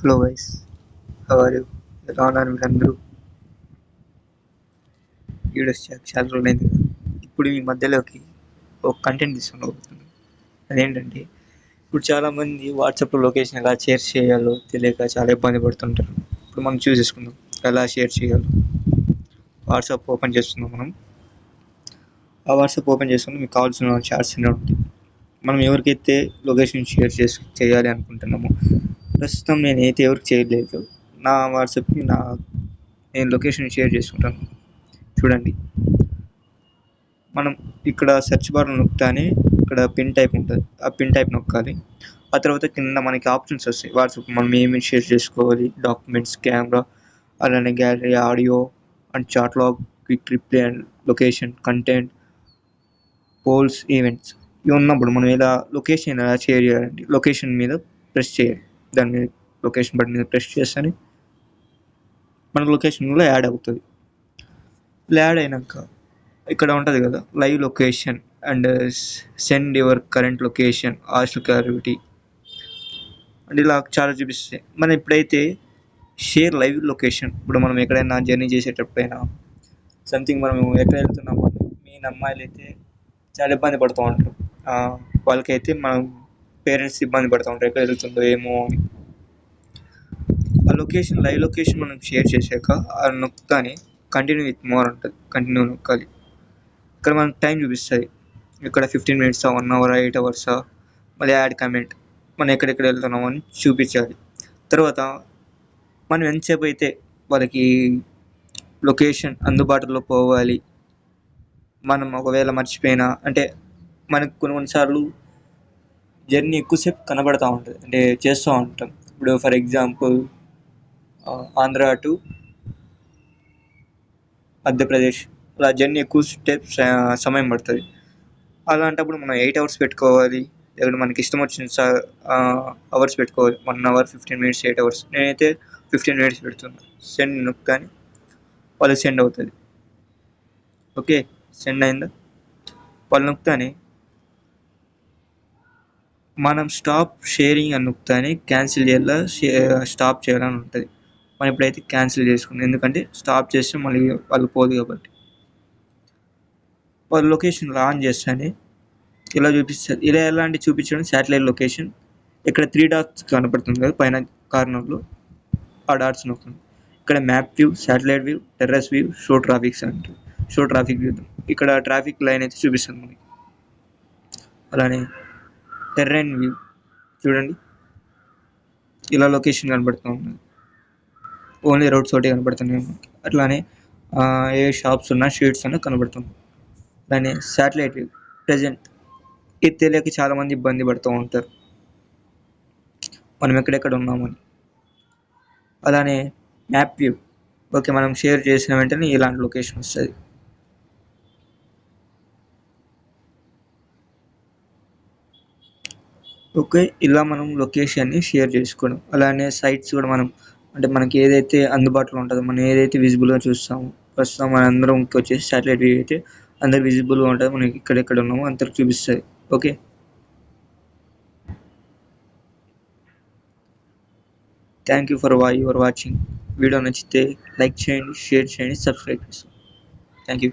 Hello guys, how are you? ఎలా ఉన్నారు మీరందరూ? వీడియోస్ చాలా రోజులైంది కదా. ఇప్పుడు ఈ మధ్యలోకి ఒక కంటెంట్ తీసుకుని అదేంటంటే, ఇప్పుడు చాలామంది వాట్సాప్లో లొకేషన్ ఎలా షేర్ చేయాలో తెలియక చాలా ఇబ్బంది పడుతుంటారు. ఇప్పుడు మనం చూసేసుకుందాం ఎలా షేర్ చేయాలో. వాట్సాప్ ఓపెన్ చేస్తున్నాం మనం. ఆ వాట్సాప్ ఓపెన్ చేసుకుని మీకు కావాల్సిన చాట్స్ అన్నీ ఉంటాయి. మనం ఎవరికైతే లొకేషన్ షేర్ చేయాలి అనుకుంటున్నామో, ప్రస్తుతం నేనైతే ఎవరికి చేయలేదు. నా వాట్సాప్కి నేను లొకేషన్ షేర్ చేసుకుంటాను. చూడండి, మనం ఇక్కడ సెర్చ్ బార్ నొక్కగానే ఇక్కడ పిన్ టైప్ ఉంటుంది. ఆ పిన్ టైప్ నొక్కాలి. ఆ తర్వాత కింద మనకి ఆప్షన్స్ వస్తాయి. వాట్సాప్ మనం ఏమేమి షేర్ చేసుకోవాలి, డాక్యుమెంట్స్, కెమెరా, అలానే gallery, audio and chat log, quick reply and location, content, polls, events ఇవి ఉన్నప్పుడు మనం ఇలా లొకేషన్ ఎలా షేర్ చేయాలండి. లొకేషన్ మీద ప్రెస్ చేయాలి. దాని మీద లొకేషన్ బటన్ మీద ప్రెస్ చేస్తేనే మన లొకేషన్లో యాడ్ అవుతుంది. ఇలా యాడ్ అయినాక ఇక్కడ ఉంటుంది కదా live location and send your current location, ఆస్ట్ క్లారిటీ అండ్ ఇలా చాలా చూపిస్తాయి. మనం ఇప్పుడైతే షేర్ లైవ్ లొకేషన్, ఇప్పుడు మనం ఎక్కడైనా జర్నీ చేసేటప్పుడైనా సంథింగ్ మనం ఎక్కడ వెళ్తున్నాము, మెయిన్ అమ్మాయిలు అయితే చాలా ఇబ్బంది పడుతూ ఉంటారు. వాళ్ళకైతే మనం పేరెంట్స్ ఇబ్బంది పడుతూ ఉంటారు ఎక్కడ వెళ్తుందో ఏమో అని. ఆ లొకేషన్ లైవ్ లొకేషన్ మనం షేర్ చేశాక ఆ నొక్కగానే కంటిన్యూ విత్ మోర్ ఉంటుంది. కంటిన్యూ నొక్కాలి. ఇక్కడ మనకు టైం చూపిస్తుంది. ఇక్కడ 15 minutes, 1 hour, 8 hours, మళ్ళీ యాడ్ కమెంట్, మనం ఎక్కడెక్కడ వెళ్తున్నామో అని చూపించాలి. తర్వాత మనం ఎంతసేపు అయితే వాళ్ళకి లొకేషన్ అందుబాటులో పోవాలి, మనం ఒకవేళ మర్చిపోయినా అంటే మనకు కొన్నిసార్లు జర్నీ ఎక్కువసేపు కనబడుతూ ఉంటుంది, అంటే చేస్తూ ఉంటాం. ఇప్పుడు for example Andhra to Madhya Pradesh, అలా జర్నీ ఎక్కువ సమయం పడుతుంది. అలాంటప్పుడు మనం 8 hours పెట్టుకోవాలి, లేకుంటే మనకి ఇష్టం వచ్చిన అవర్స్ పెట్టుకోవాలి. 1 hour, 15 minutes, 8 hours. నేనైతే 15 minutes పెడుతున్నాను. సెండ్ నొక్కగానే వాళ్ళకి సెండ్ అవుతుంది. ఓకే, సెండ్ అయిందా? వాళ్ళు నొక్కగానే మనం స్టాప్ షేరింగ్ అని నొక్కగానే క్యాన్సిల్ చేయాలా స్టాప్ చేయాలని ఉంటుంది. మనం ఇప్పుడైతే క్యాన్సిల్ చేసుకుందాం, ఎందుకంటే స్టాప్ చేస్తే మళ్ళీ వాళ్ళు పోదు కాబట్టి. వాళ్ళ లొకేషన్ ఆన్ చేస్తానే ఇలా చూపిస్తుంది. ఇలా ఎలాంటి చూపించడం, శాటిలైట్ లొకేషన్ ఇక్కడ 3 dots కనపడుతుంది కదా పైన కార్నర్లో, ఆ డాట్స్ నొక్కండి. ఇక్కడ map view, satellite view, terrace view, show traffics అంటుంది. షో ట్రాఫిక్ వ్యూ ఇక్కడ ట్రాఫిక్ లైన్ అయితే చూపిస్తుంది మనకి. అలానే టెర్రైన్ వ్యూ చూడండి, ఇలా లొకేషన్ కనబడుతూ ఉంటుంది. ఓన్లీ రోడ్స్ ఒకటి కనబడుతున్నాయి మనకి. అట్లానే ఏ షాప్స్ ఉన్నా, స్ట్రీట్స్ ఉన్నా కనబడుతుంది. అలానే శాటిలైట్ వ్యూ ప్రజెంట్, ఇది తెలియక చాలామంది ఇబ్బంది పడుతూ ఉంటారు మనం ఎక్కడెక్కడ ఉన్నామని. అలానే మ్యాప్ వ్యూ, ఓకే, మనం షేర్ చేసిన వెంటనే ఇలాంటి లొకేషన్ వస్తుంది. ఓకే, ఇలా మనం లొకేషన్ని షేర్ చేసుకోవడం. అలానే సైట్స్ కూడా మనం, అంటే మనకి ఏదైతే అందుబాటులో ఉంటుందో, మనం ఏదైతే విజిబుల్గా చూస్తామో, ప్రస్తుతం మన అందరం వచ్చేసి శాటిలైట్ వ్యూ అయితే అందరు విజిబుల్గా ఉంటుంది. మనకి ఇక్కడెక్కడ ఉన్నామో అందరికి చూపిస్తుంది. Okay, thank you for your watching. Video నచ్చితే లైక్ చేయండి, షేర్ చేయండి, సబ్స్క్రైబ్ చేసుకోండి. Thank you.